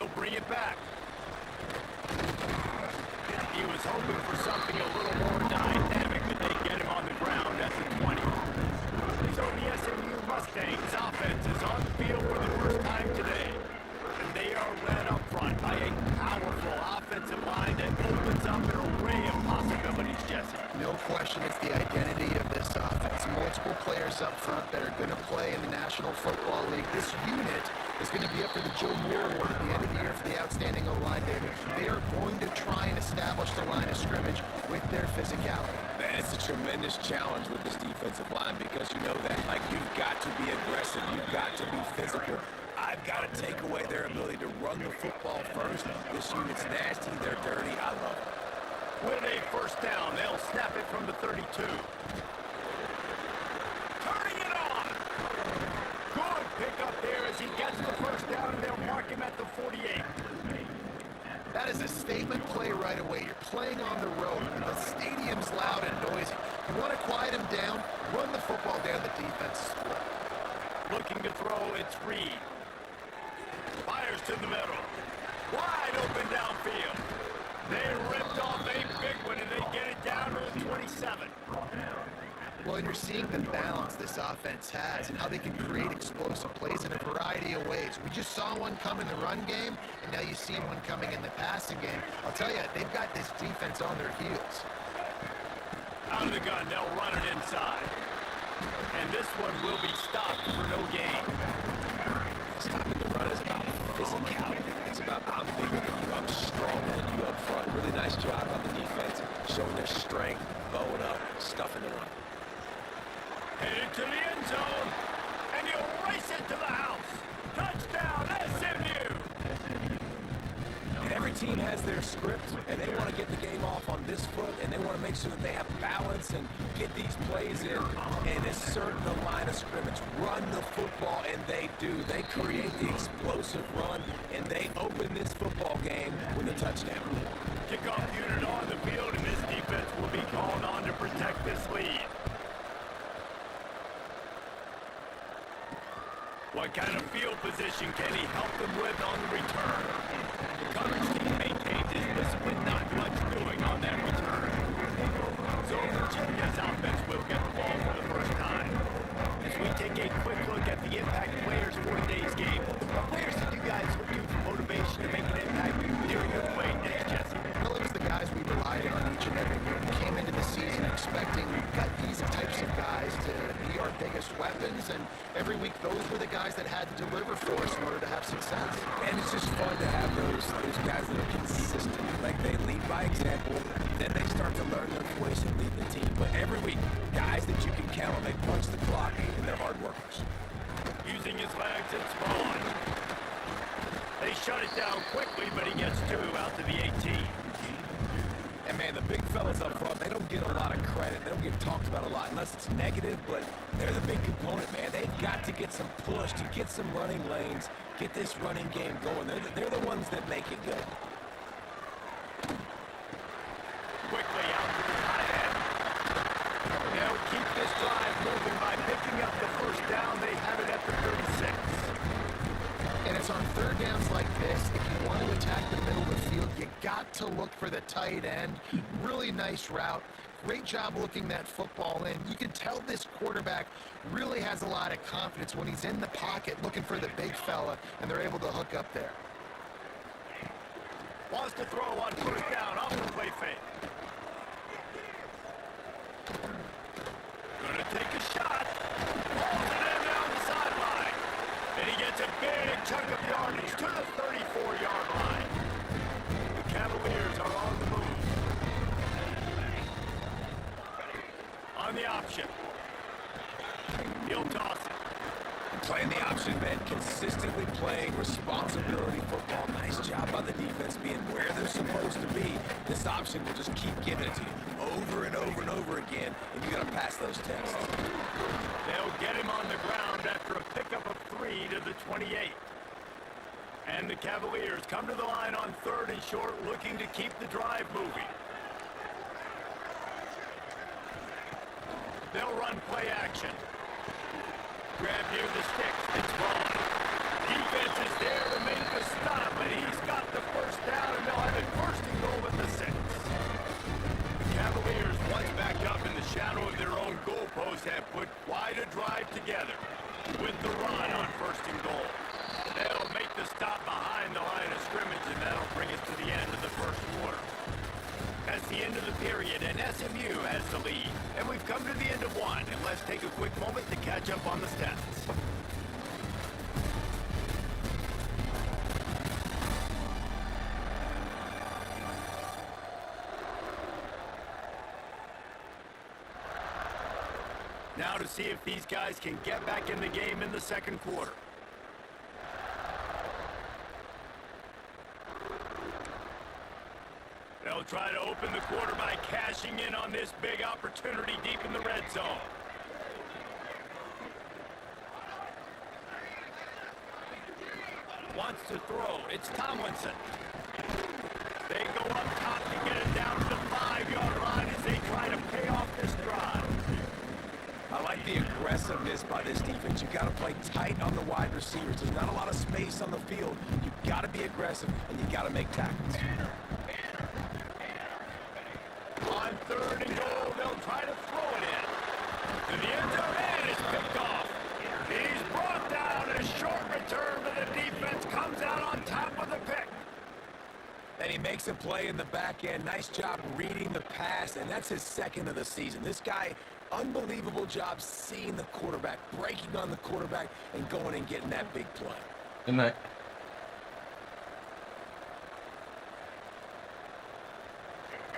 He'll bring it back. He was hoping for something a little more dynamic, but they get him on the ground at the 20. So the SMU Mustangs offense is on the field for the first time today. And they are led up front by a powerful offensive line that opens up an array of possibilities, Jesse. No question, it's the identity of this offense. Multiple players up front that are going to play in the National Football League. This unit is going to be up for the Joe Moore Award at the end of the year for the outstanding O-line, David. They are going to try and establish the line of scrimmage with their physicality. Man, it's a tremendous challenge with this defensive line because you know that, like, you've got to be aggressive, you've got to be physical. I've got to take away their ability to run the football first. This unit's nasty, they're dirty, I love it. With a first down, they'll snap it from the 32. Turning it on! Good pickup there as he gets the first down, and they'll mark him at the 48. That is a statement play right away. You're playing on the road. The stadium's loud and noisy. You want to quiet him down, run the football down the defense. Looking to throw, it's Reed. Fires to the middle. Wide open downfield. They ripped off a big one, and they get it down to the 27. Well, and you're seeing the balance this offense has and how they can create explosive plays in a variety of ways. We just saw one come in the run game, and now you see one coming in the passing game. I'll tell you, they've got this defense on their heels. Out of the gun, they'll run it inside. And this one will be stopped for no gain. Stopping the run is about physicality. It's about I'm bigger than you, I'm stronger than you up front. Really nice job on the defense, showing their strength, bowing up, stuffing the run. Headed to the end zone, and he'll race it to the house. Touchdown, SMU! And every team has their script, and they want to get the game off on this foot, and they want to make sure that they have balance and get these plays in and assert the line of scrimmage. Run the football, and they do. They create the explosive run, and they open this football game with a touchdown. Kickoff unit on the field, and this defense will be called on to protect this lead. What kind of field position can he help them with on the return? The coverage team maintains his discipline, not much doing on that return. So Virginia's offense will get the ball for the first time. As we take a quick look at the impact players for today's game, what players did you guys look to for motivation to make an impact during your playing days, Jesse? Well, it was the guys we relied on each and every year. We came into the season expecting we've got these types of guys to be our biggest weapons, and every week those were the guys that had to deliver for us in order to have success. And it's just fun to have those guys that are consistent. Like, they lead by example, then they start to learn their voice and lead the team. But every week, guys that you can count on, they punch the clock, and they're hard workers. Using his legs, it's Vaughn. They shut it down quickly, but he gets two out to the 18. And man, the big fellas up front, they don't get a lot of credit. They don't get talked about a lot unless it's negative, but they're the big component, man. They've got to get some push, to get some running lanes, get this running game going. They're the ones that make it go. Quickly out to the tight end. They'll keep this drive moving by picking up the first down. They have it at the 36. And it's on third downs like this, if you want to attack the middle of the field, you got to look for the tight end. Really nice route. Great job looking that football in. You can tell this quarterback really has a lot of confidence when he's in the pocket looking for the big fella, and they're able to hook up there. Wants to throw on first down off the play fake. Gonna take a shot. Pulls it in down the sideline. And he gets a big chunk of yardage to the 34-yard line. The Cavaliers are on the move. On the option. He'll toss it. Playing the option, man, consistently playing responsibility football. Nice job by the defense being where they're supposed to be. This option will just keep giving it to you over and over and over again, and you got to pass those tests. They'll get him on the ground after a pickup of 3 to the 28. And the Cavaliers come to the line on third and short, looking to keep the drive moving. They'll run play action. Grab near the sticks. It's Vaughn. Defense is there to make the stop, but he's down, and they'll have it first and goal at the 6. The Cavaliers, once backed up in the shadow of their own goalpost, have put quite a drive together with the run on first and goal. They'll make the stop behind the line of scrimmage, and that'll bring us to the end of the first quarter. That's the end of the period, and SMU has the lead. And we've come to the end of one, and let's take a quick moment to catch up on the stats. Now to see if these guys can get back in the game in the second quarter. They'll try to open the quarter by cashing in on this big opportunity deep in the red zone. Wants to throw. It's Tomlinson. They go up top to get it down to the 5-yard line as they try to pay off this drive. I like the aggressiveness by this defense. You got to play tight on the wide receivers. There's not a lot of space on the field. You got to be aggressive, and you got to make tackles. On third and goal, they'll try to throw it in. To the end zone, and it's picked off. He's brought down. A short return, but the defense comes out on top of the pick. And he makes a play in the back end. Nice job reading the pass, and that's his second of the season. This guy, unbelievable job seeing the quarterback, breaking on the quarterback, and going and getting that big play. Good night.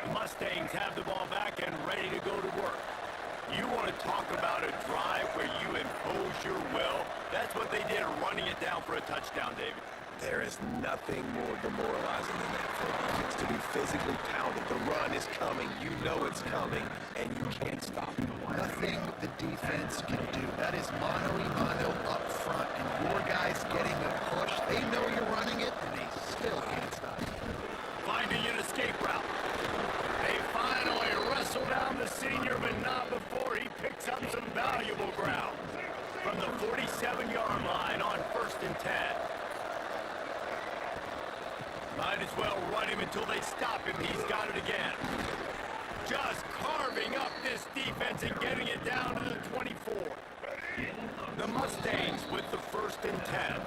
The Mustangs have the ball back and ready to go to work. You want to talk about a drive where you impose your will? That's what they did, running it down for a touchdown, David. There is nothing more demoralizing than that for offense to be physically pounded. The run is coming. You know it's coming, and you can't stop it. Nothing the defense can do. That is mano-a-mano up front, and your guys getting a push. They know you're running it, and they still can't stop it. Finding an escape route. They finally wrestle down the senior, but not before he picks up some valuable ground. From the 47-yard line on 1st and 10. Might as well run him until they stop him. He's got it again. Just carving up this defense and getting it down to the 24. The Mustangs with the 1st and 10.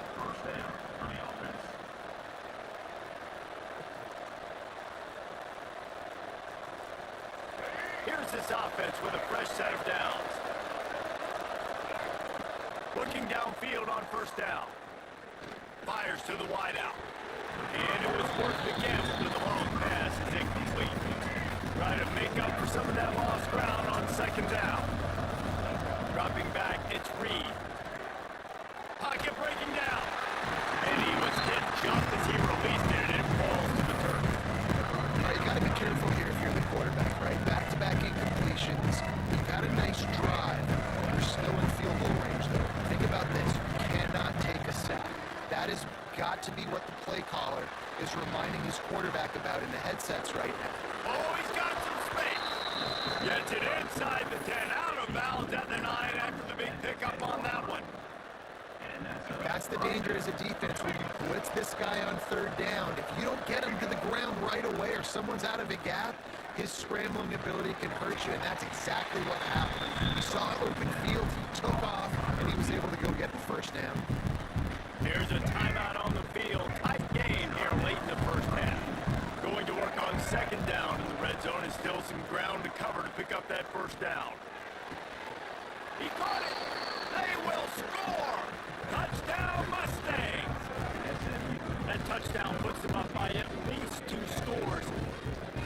Here's this offense with a fresh set of downs. Looking downfield on 1st down. Fires to the wideout. And it was worth the gamble to the long pass is incomplete. Try to make up for some of that lost ground on 2nd down. Dropping back, it's Reed. Pocket breaking down. And he was hit just as he released it, and it falls to the turf. All right, you got to be careful here if you're the quarterback, right? Back-to-back incompletions. You've got a nice drive. You're still in field goal range, though. Think about this. You cannot take a sack. That has got to be what the play caller is reminding his quarterback about in the headsets right now. Oh, he's got some space. Gets it inside the 10, out of bounds at the 9 after the big pickup on that one. That's the danger as a defense when you blitz this guy on 3rd down. If you don't get him to the ground right away or someone's out of a gap, his scrambling ability can hurt you, and that's exactly what happened. You saw open field, he took off, and he was able to go get the 1st down. Here's a timeout on the field. Tight game here late in the 1st half. Going to work on 2nd down in the red zone is still some ground to cover to pick up that 1st down. He caught it. They will score. Touchdown Mustangs. That touchdown puts them up by at least 2 scores.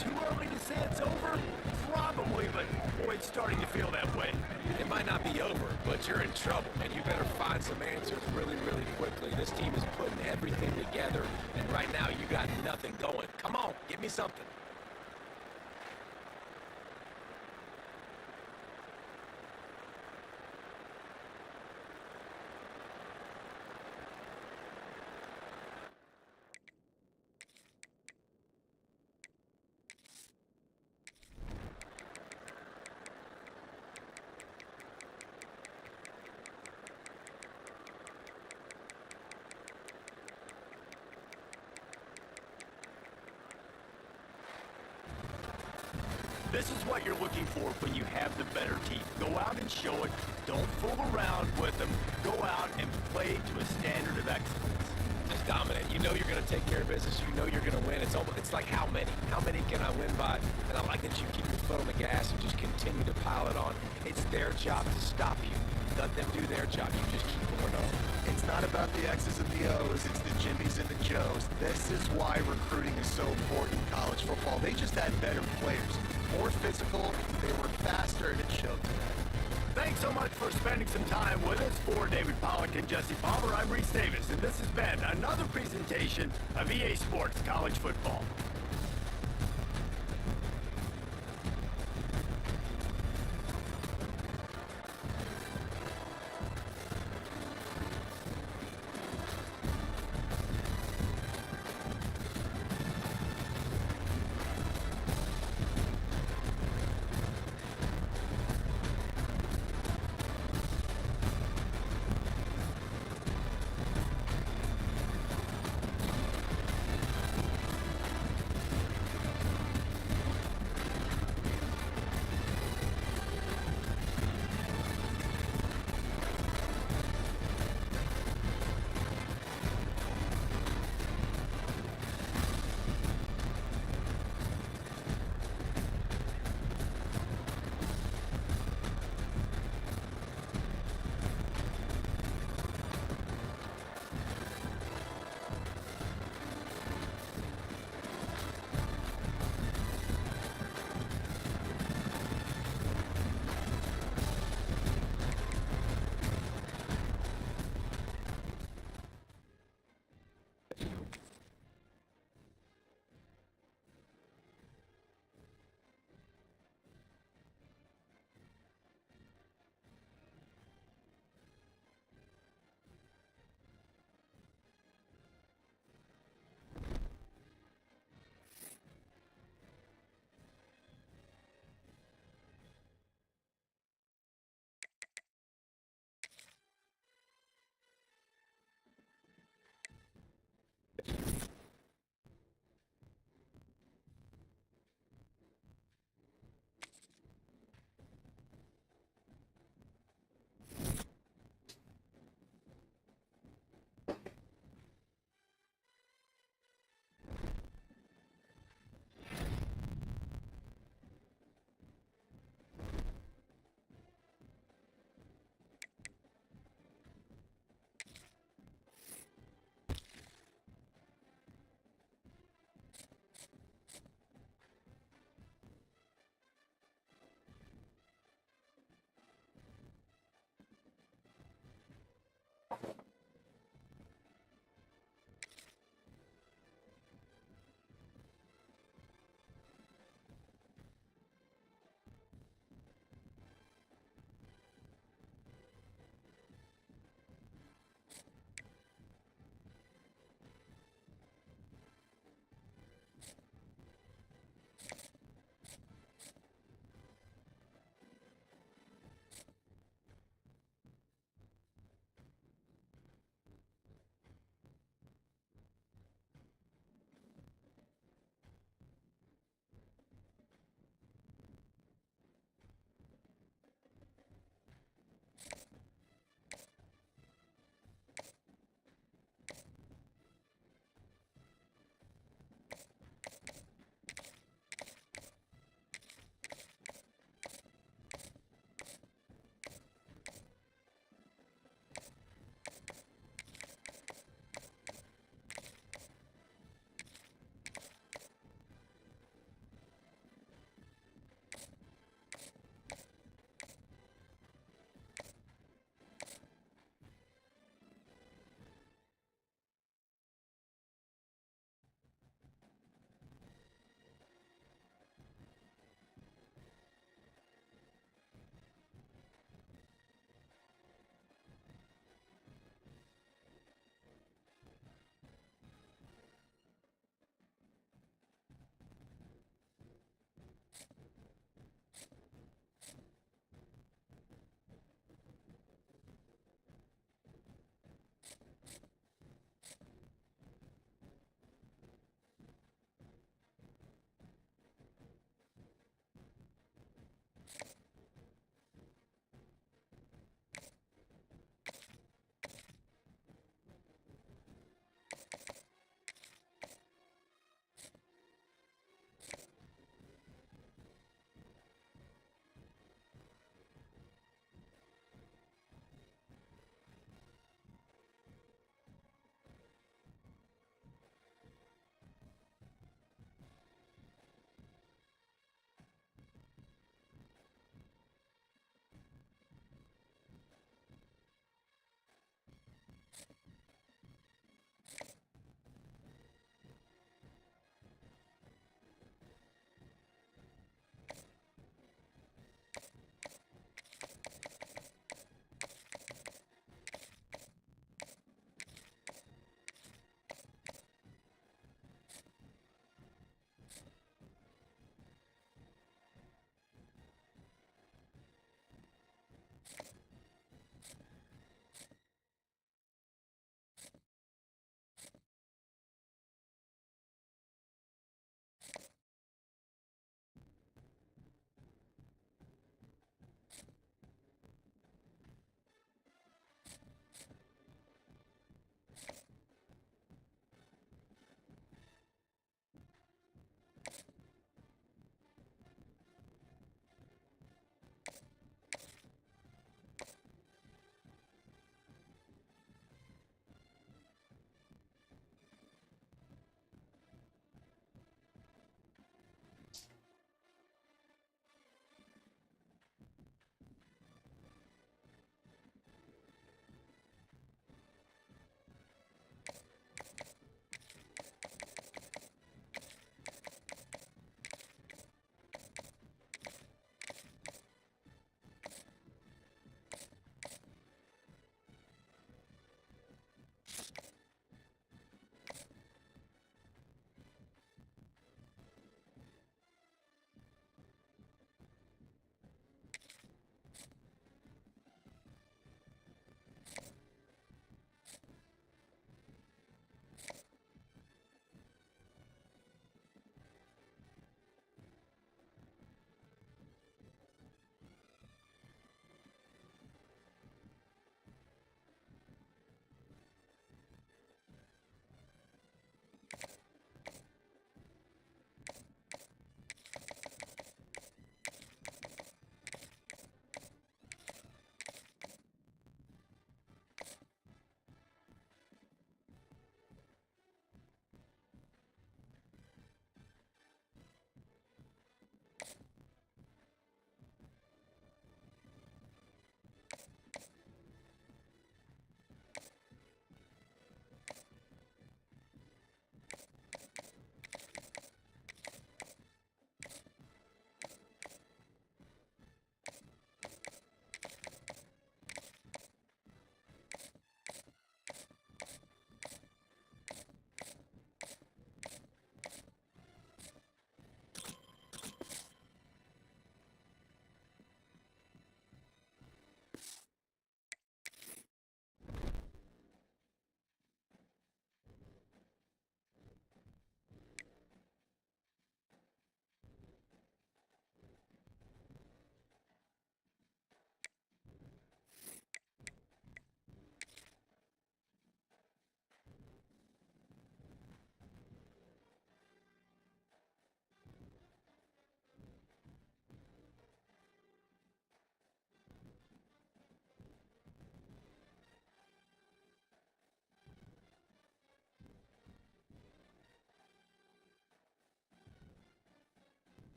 Too early to say it's over? Probably, but boy, it's starting to feel that way. It might not be over, but you're in trouble, and you better find some answers really, really quickly. This team is putting everything together, and right now you got nothing going. Come on, give me something. This is what you're looking for when you have the better team. Go out and show it. Don't fool around with them. Go out and play to a standard of excellence. Just dominant. You know you're going to take care of business. You know you're going to win. It's like how many? How many can I win by? And I like that you keep your foot on the gas and just continue to pile it on. It's their job to stop you. Let them do their job. You just keep going on. It's not about the X's and the O's, it's the Jimmies and the Joes. This is why recruiting is so important in college football. They just had better players, more physical, they were faster, and it showed today. Thanks so much for spending some time with us. For David Pollock and Jesse Palmer, I'm Reese Davis, and this has been another presentation of EA Sports College Football.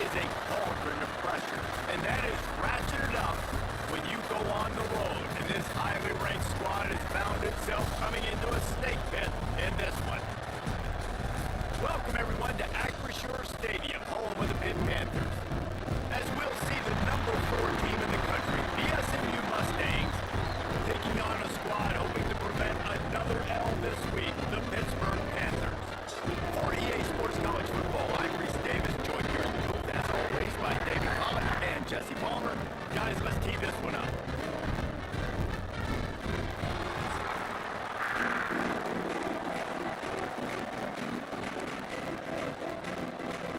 is a cauldron of pressure, and that is ratcheted up when you go on the road. And this highly ranked squad has found itself coming into a snake pit in this one. Welcome everyone to Acrisure Stadium, home of the Pitt Panthers. As we'll see the number 4 team in the country, the SMU Mustangs, taking on a squad hoping to prevent another L this week, the Pittsburgh Panthers. For EA Sports College Football, I'm Reese Davis, joined here in the booth as always by David Collins and Jesse Palmer. Guys, let's tee this one up.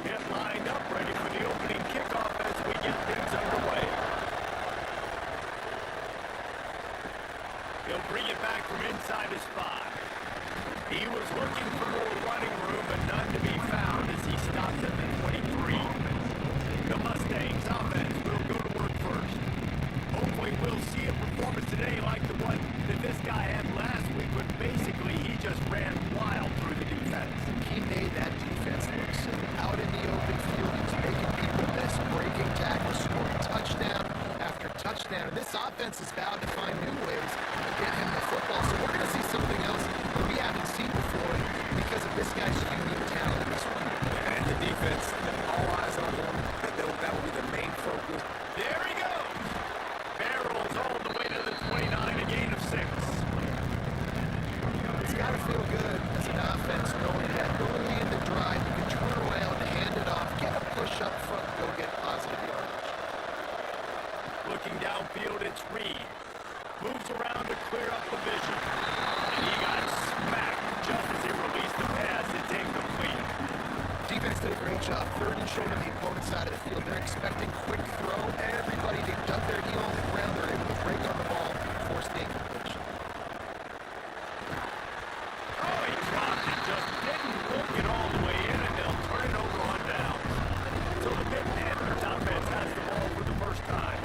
Get lined up, ready for the opening kickoff as we get things underway. He'll bring it back from inside his 5. He was looking for more running room, but none to be found as he stops at the 23. The Mustangs offense will go to work first. Hopefully we'll see a performance today like the one that this guy had last week, but basically he just ran wild through the defense. He made that defense look silly. Out in the open field, he was making people miss, breaking tackles, scoring touchdown after touchdown. And this offense is bound to find new ways to get him the football. So we're going to see something else that we haven't seen before because of this guy's unique talent in this one. And the defense, all eyes on him. That will be the main focus. There he goes! Barrels all the way to the 29, a gain of 6. It's got to feel good as an offense knowing that early in the drive you can turn around, hand it off, get a push up front, go get positive yardage. Looking downfield, it's Reed. Moves around to clear up the vision. And he got smacked just as he released the pass. It's incomplete. Defense did a great job, third and short on the opponent's side of the field. They're expecting quick throw. Everybody, they dug their heel on the ground. They're able to break on the ball, force the incompletion. Oh, he dropped it. Just didn't hook it all the way in, and they'll turn it over on down. So the Pitt Panthers offense has the ball for the first time.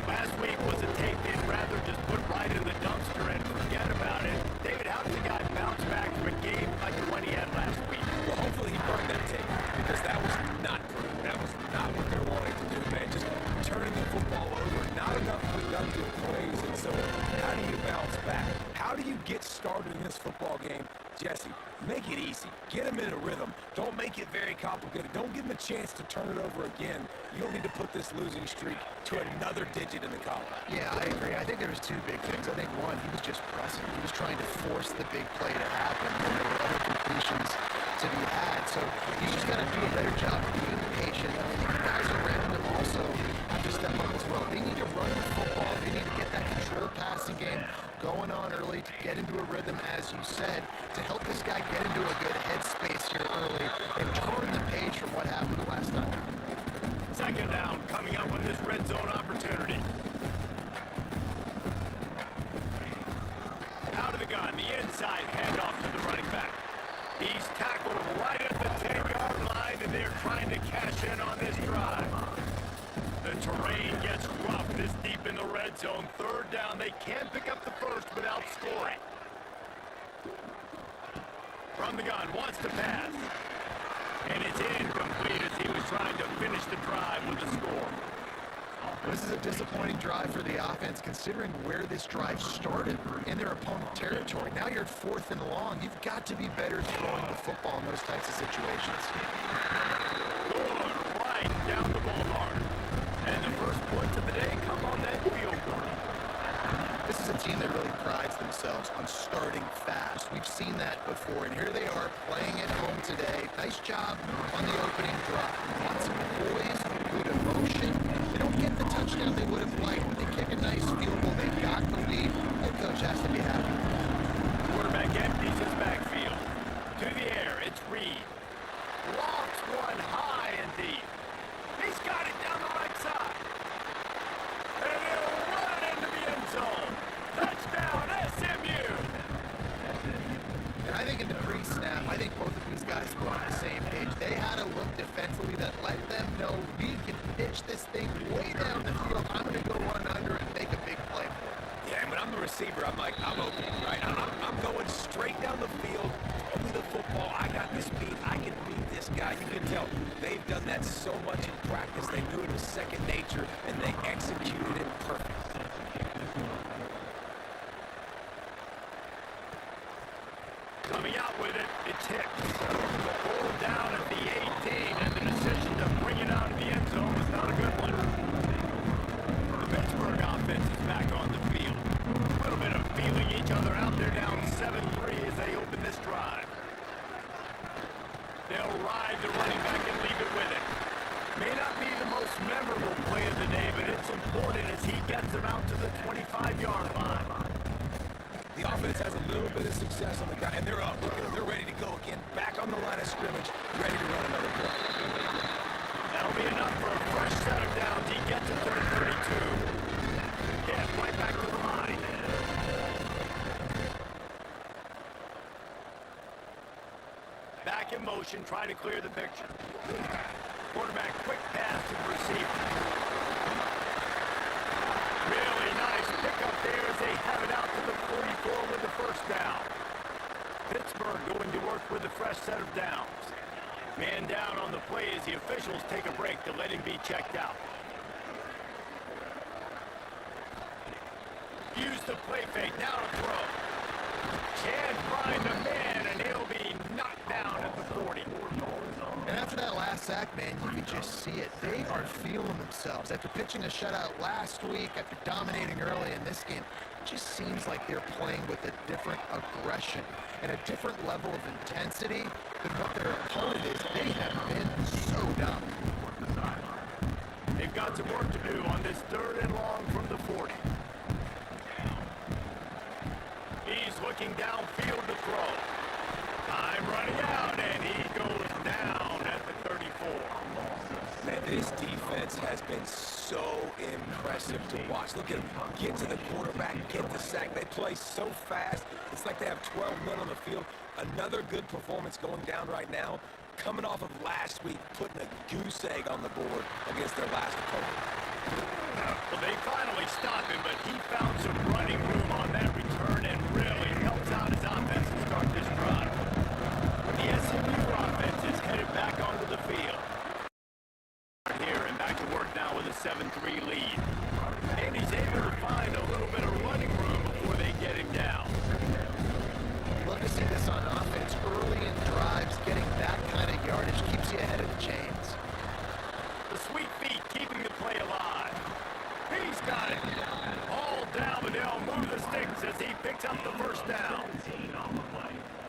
Last week was a tape they'd rather just put right in the dumpster and forget about it. David, how did the guy bounce back from a game like the one he had last week? Well, hopefully he burned that tape because that was not good. That was not what they're wanting to do, man. Just turning the football over. Not enough productive plays. And so how do you bounce back? How do you get started in this football game? Jesse, make it easy. Get him in a rhythm. Don't make it very complicated. Don't give him a chance to turn it over again. You don't need to put this losing streak to another digit in the column. Yeah, I agree. I think there was 2 big things. I think one, he was just pressing. He was trying to force the big play to happen when there were other completions to be had. So he's just got to do a better job of being patient. I think the guys around him also have to step up as well. They need to run the football. They need to get that control passing game going on early to get into a rhythm, as you said, to help this guy get into a good headspace here early and turn the page from what happened the last time. Second down coming up with this red zone opportunity. Out of the gun, the inside handoff to the running back. He's tackled right at the 10-yard line, and they're trying to cash in on this drive. The terrain gets rough this deep in the red zone. Third down, they can't pick up the first without scoring. From the gun, wants to pass. And it's incomplete as he was trying to finish the drive with a score. This is a disappointing drive for the offense, considering where this drive started in their opponent territory. Now you're at 4th and long. You've got to be better throwing the football in those types of situations. Going right down the boulevard. And the first points of the day come on that field goal. This is a team that really prides themselves on starting fast. We've seen that before, and here they are playing at home today. Nice job on the opening drive. Lots of poise, good emotion. They don't get the touchdown they would have liked, but they kick a nice field goal. They've got the lead. Head coach has to be happy. Quarterback empties his backfield. To the air, it's Reed. Lofts one high and deep. He's got it down the right side. And he'll run it into the end zone. Touchdown, SMU! And I think in the pre-snap, I think both of these guys were on the same page. They had a look defensively that let them know we can pitch this thing way down the field. I'm going to go run under and make a big play for it. Yeah, when I'm the receiver, I'm like, I'm open, right? I'm going straight down the field. Throw me the football. I got the speed. I can beat this guy. You can tell they've done that so much in practice. second nature, and they executed it perfect. Coming out with it, it's hit. The ball down at the 18, and the decision to bring it out of the end zone was not a good one. The Pittsburgh offense is back on the field. A little bit of feeling each other out there, down 7-3 as they open this drive. They'll ride the running back and leave it with it. May not be the most memorable play of the day, but it's important as he gets them out to the 25-yard line. The offense has a little bit of success on the ground, and they're up. They're ready to go again. Back on the line of scrimmage, ready to run another play. That'll be enough for a fresh set of downs. He gets it to the 32. Yeah, right back to the line. Back in motion, trying to clear the picture. Quarterback, quick pass to the receiver. Really nice pickup there as they have it out to the 44 with the first down. Pittsburgh going to work with a fresh set of downs. Man down on the play as the officials take a break to let him be checked out. Use the play fake, now to throw. Can't find the man, and he'll be knocked down at the 40. And after that last sack, man, you can just see it. They are feeling themselves. After pitching a shutout last week, after dominating early in this game, it just seems like they're playing with a different aggression and a different level of intensity than what their opponent is. They have been so dumb. They've got some work to do on this 3rd and long from the 40. He's looking downfield to throw. Time running out, and he goes down at the 34. Man, this defense has been so impressive to watch. Look at them get to the quarterback, get the sack. They play so fast. It's like they have 12 men on the field. Another good performance going down right now. Coming off of last week, putting a goose egg on the board against their last opponent. Well, they finally stopped him, but he found some running room on that return and really helps out his offense to start this drive. The SMU offense is headed back onto the field. Here and back to work now with a 7-3 lead. And he's able to find a little bit of running room before they get him down. Love to see this on offense. Early in drives, getting that kind of yardage keeps you ahead of the chains. The sweet feet keeping the play alive. He's got it. All down, but they'll move the sticks as he picks up the first down.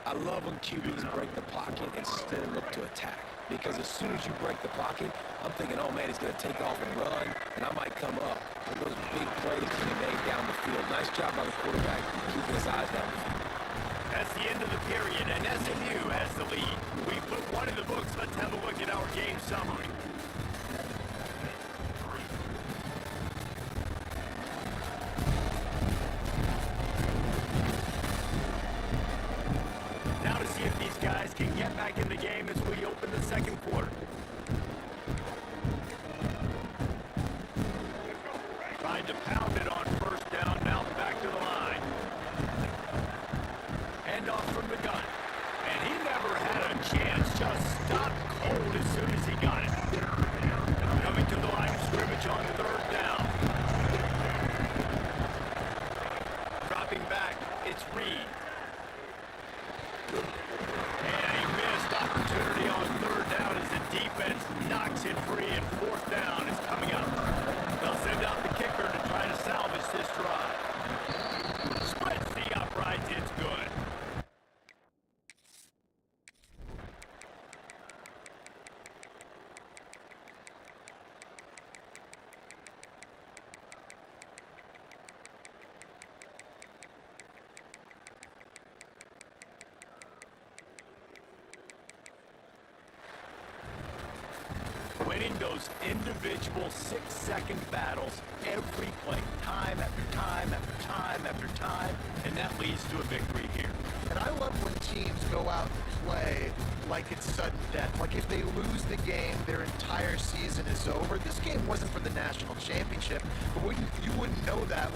I love when QBs break the pocket and still look to attack. Because as soon as you break the pocket, I'm thinking, oh man, he's going to take off and run, and I might come up. And those big plays can be made down the field. Nice job by the quarterback, keeping his eyes down the field. That's the end of the period, and SMU has the lead. We put one in the books. Let's have a look at our game summary. Now to see if these guys can get back in the game as we open the second quarter. Trying to pound it on first down, now back to the line. Hand off from the gun. And he never had a chance, just stopped cold as soon as he got it. Coming to the line of scrimmage on 3rd down. Dropping back, it's Reed. And a missed opportunity on 3rd down as the defense knocks it free, and 4th down is coming up. They'll send out the kicker to try to salvage this drive. Splits the uprights, it's good. Winning those individual 6-second battles every play, time after time after time after time, and that leads to a victory here. And I love when teams go out and play like it's sudden death. Like if they lose the game, their entire season is over. This game wasn't for the national championship, but you wouldn't know that.